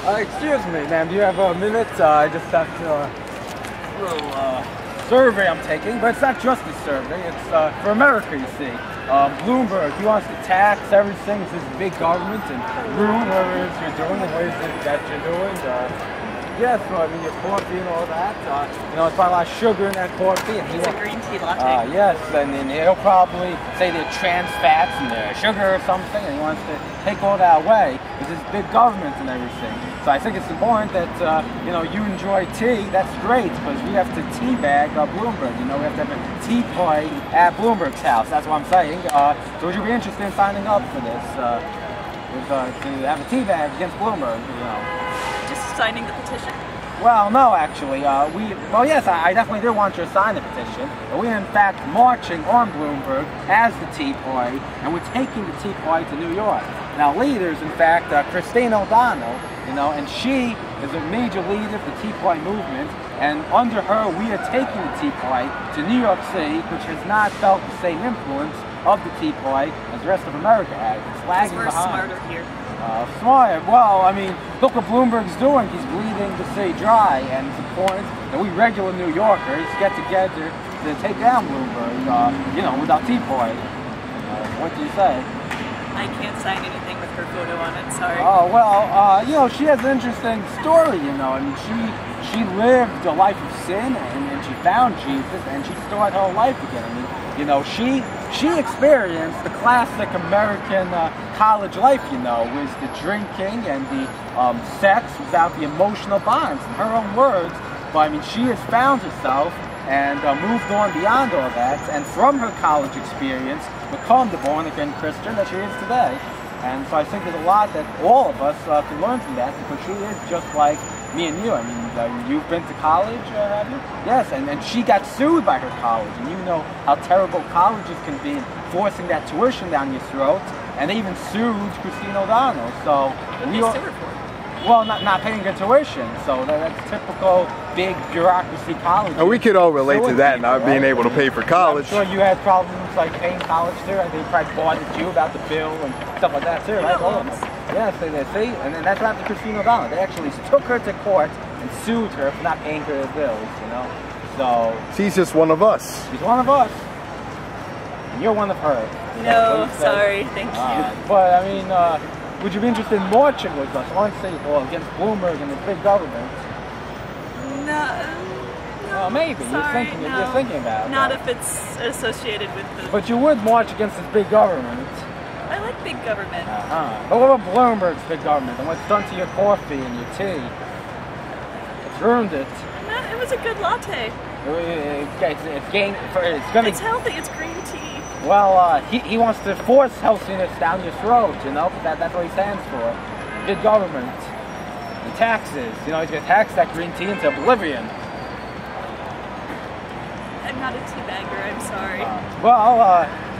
Excuse me, ma'am, do you have a minute? I just have to, little survey I'm taking, but it's not just a survey, it's for America, you see. Bloomberg, he wants to tax everything, it's this big government, and ruin whatever it is you're doing, and what is it that you're doing. Yes, well, I mean, your coffee and all that, you know, it's got a lot of sugar in that coffee. And it's a green tea latte. Yes, and then he'll probably say they're trans fats and they're sugar or something, and he wants to take all that away with this big government and everything. So I think it's important that, you know, you enjoy tea. That's great, because we have to teabag Bloomberg. You know, we have to have a tea party at Bloomberg's house. That's what I'm saying. So would you be interested in signing up for this? To have a teabag against Bloomberg, you know? Just signing the petition? Well, no, actually. Well, yes, I definitely do want you to sign the petition. But we're, in fact, marching on Bloomberg as the Tea Party, and we're taking the Tea Party to New York. Now, leaders, in fact, Christine O'Donnell, you know, and she is a major leader of the Tea Party movement, and under her, we are taking the Tea Party to New York City, which has not felt the same influence of the Tea Party as the rest of America has. It's lagging behind. Because we're smarter here. Smart. Well, I mean, look what Bloomberg's doing. He's bleeding the city dry, and it's important that we regular New Yorkers get together to take down Bloomberg, you know, without Tea Party. What do you say? I can't sign anything with her photo on it, sorry. Oh, well, you know, she has an interesting story, you know. I mean, she lived a life of sin, and she found Jesus, and she started her life again. I mean, you know, she experienced the classic American college life, you know, with the drinking and the sex without the emotional bonds, in her own words. But I mean, she has found herself and moved on beyond all that, and from her college experience, become the born-again Christian that she is today. And so I think there's a lot that all of us can learn from that, because she is just like me and you. I mean, you've been to college, have you? Yes, and she got sued by her college, and you know how terrible colleges can be, forcing that tuition down your throat, and they even sued Christine O'Donnell. So what did they sue her for? Well, not paying her tuition, so that's typical big bureaucracy college. And we could all relate to that, not being able to pay for college. I'm sure you had problems like paying college too. I think they probably bothered you about the bill and stuff like that too, right? Yes, they see, and that's what happened to Christine O'Donnell. They actually took her to court and sued her for not paying her bills, you know. So she's just one of us. She's one of us. And you're one of her. No, sorry, thank you. But I mean, would you be interested in marching with us on City Hall against Bloomberg and the big government? No. Well, maybe. Sorry, you're thinking about it. Not if it's associated with the... But you would march against this big government. I like big government. But what about Bloomberg's big government and what's done to your coffee and your tea? It's ruined it. No, it was a good latte. It's healthy. It's green tea. Well, he wants to force healthiness down your throat, you know? That's what he stands for. Big government. And taxes. You know, he's going to tax that green tea into oblivion. I'm not a teabagger, I'm sorry.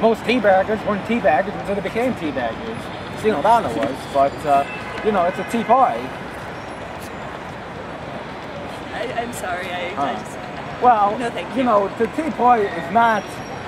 Most teabaggers weren't teabaggers until they became teabaggers. Christine O'Donnell was, but, you know, it's a tea party. I'm sorry, I just... Well, no, thank you. You know, the Tea Party is not...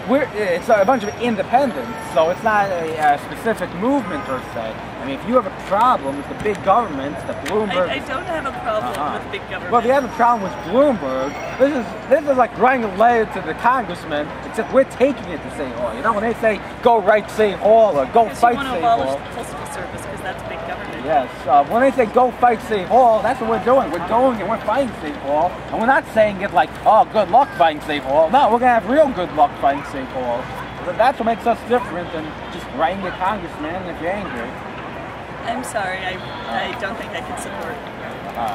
It's a bunch of independents, so it's not a specific movement per se. I mean, if you have a problem with the big government, the Bloomberg... I don't have a problem with big government. Well, if you have a problem with Bloomberg, this is like writing a letter to the congressman, except we're taking it to City Hall. You know, when they say, go write City Hall or go fight City Hall... You want to abolish the postal service because that's big government. Yes, when they say go fight City Hall, that's what we're doing. We're going and we're fighting City Hall, and we're not saying it like, oh, good luck fighting City Hall. No, we're going to have real good luck fighting City Hall. That's what makes us different than just writing your congressman if you're angry. I'm sorry, I don't think I can support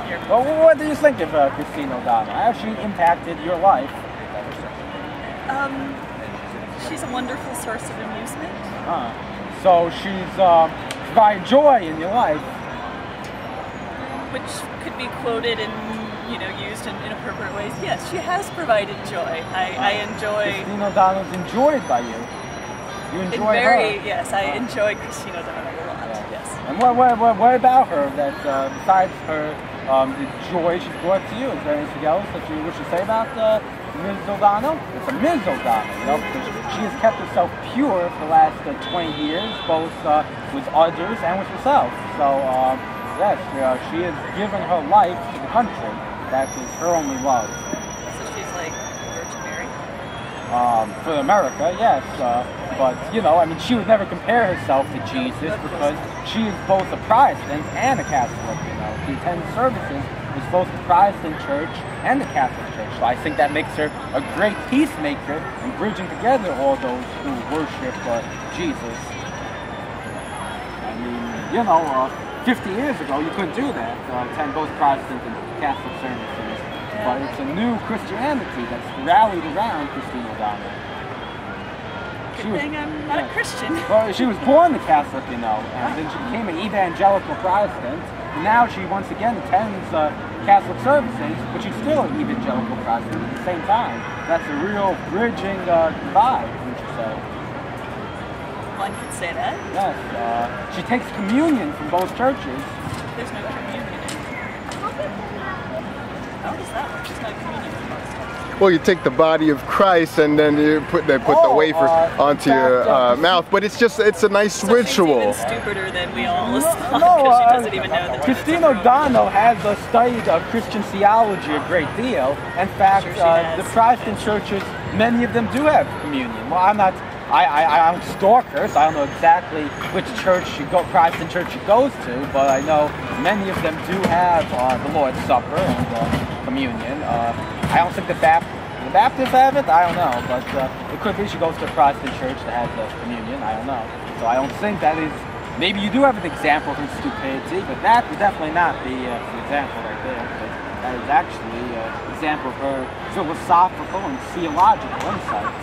your... Well, what do you think of Christine O'Donnell? How has she impacted your life? She's a wonderful source of amusement. So she's provided joy in your life. Which could be quoted and, you know, used in inappropriate ways. Yes, she has provided joy. I enjoy... Christine O'Donnell's enjoyed by you. You enjoy her. Yes, I enjoy Christine O'Donnell a lot, yes. And what about her that, besides her, the joy she's brought to you, is there anything else that you wish to say about Ms. O'Donnell? It's a Ms. O'Donnell, you know, because she has kept herself pure for the last 20 years, both with others and with herself. So, Yes, she has given her life to the country. That is her only love. So she's like Virgin Mary? For America, yes. But, you know, I mean, she would never compare herself to Jesus because she is both a Protestant and a Catholic, you know. She attends services with both the Protestant church and the Catholic church. So I think that makes her a great peacemaker in bridging together all those who worship Jesus. I mean, you know, 50 years ago, you couldn't do that, attend both Protestant and Catholic services. But it's a new Christianity that's rallied around Christine O'Donnell. Good thing I'm not a Christian. Well, she was born a Catholic, you know, and then she became an evangelical Protestant. And now she once again attends Catholic services, but she's still an evangelical Protestant at the same time. That's a real bridging divide, would you say? One could say that. Yes. She takes communion from both churches. There's no communion in it. How does that work? There's no communion in most churches. Well, you take the body of Christ and then they put the wafer onto your mouth, but it's a nice So ritual. She's even stupider than we all thought No, because she doesn't even know the Christine O'Donnell has studied Christian theology a great deal. In fact, the Protestant churches, many of them do have communion. Well, I'm a stalker, so I don't know exactly which Protestant church she goes to, but I know many of them do have the Lord's Supper and communion. I don't think the Baptists have it, I don't know, but it could be she goes to a Protestant church that has communion, I don't know. So I don't think that is, maybe you do have an example of her stupidity, but that would definitely not be the example right there. That is actually an example of her philosophical and theological insights.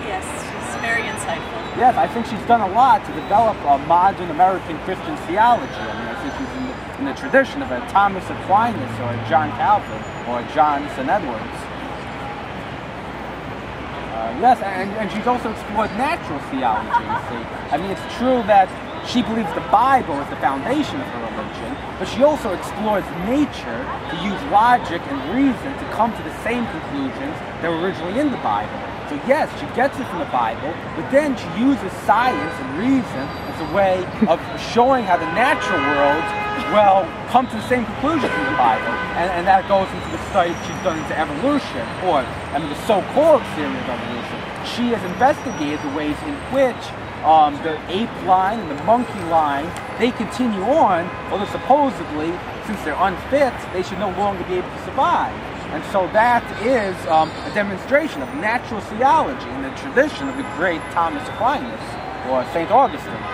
Yes, she's very insightful. Yes, I think she's done a lot to develop a modern American Christian theology. I mean, I think she's in the tradition of a Thomas Aquinas or a John Calvin or a John St. Edwards. Yes, and she's also explored natural theology, you see. I mean, it's true that she believes the Bible is the foundation of her religion, but she also explores nature to use logic and reason to come to the same conclusions that were originally in the Bible. So yes, she gets it from the Bible, but then she uses science and reason as a way of showing how the natural world, well, come to the same conclusions in the Bible. And that goes into the studies she's done into evolution, or, I mean, the so-called theory of evolution. She has investigated the ways in which the ape line and the monkey line, they continue on, although supposedly, since they're unfit, they should no longer be able to survive. And so that is a demonstration of natural theology in the tradition of the great Thomas Aquinas or St. Augustine.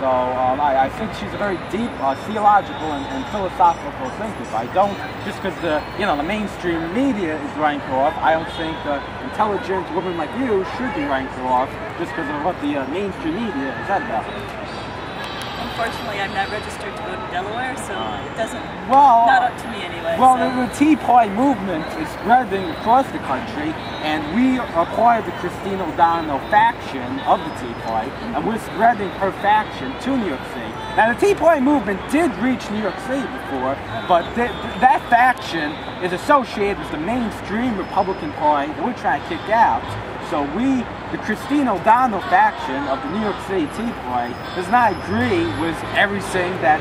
So I think she's a very deep theological and philosophical thinker. I don't, just because the mainstream media is writing her off, I don't think intelligent women like you should be writing her off just because of what the mainstream media has said about her. Unfortunately, I'm not registered to vote in Delaware, so it doesn't, well, not up to me anyway. Well, so. the Tea Party movement is spreading across the country, and we are part of the Christine O'Donnell faction of the Tea Party, and we're spreading her faction to New York City. Now, the Tea Party movement did reach New York City before, but that faction is associated with the mainstream Republican Party that we're trying to kick out. So the Christine O'Donnell faction of the New York City Tea Party does not agree with everything that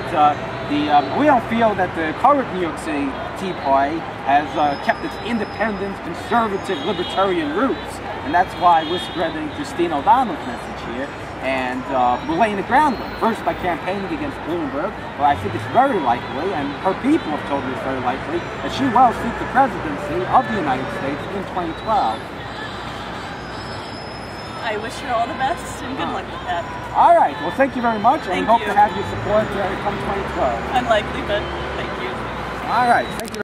we don't feel that the current New York City Tea Party has kept its independent, conservative, libertarian roots. And that's why we're spreading Christine O'Donnell's message here. And we're laying the groundwork. First by campaigning against Bloomberg, but I think it's very likely, and her people have told me it's very likely, that she will seek the presidency of the United States in 2012. I wish her all the best and good luck with that. All right. Well, thank you very much, and we hope you. to have your support come 2012. Unlikely, but thank you. All right. Thank you.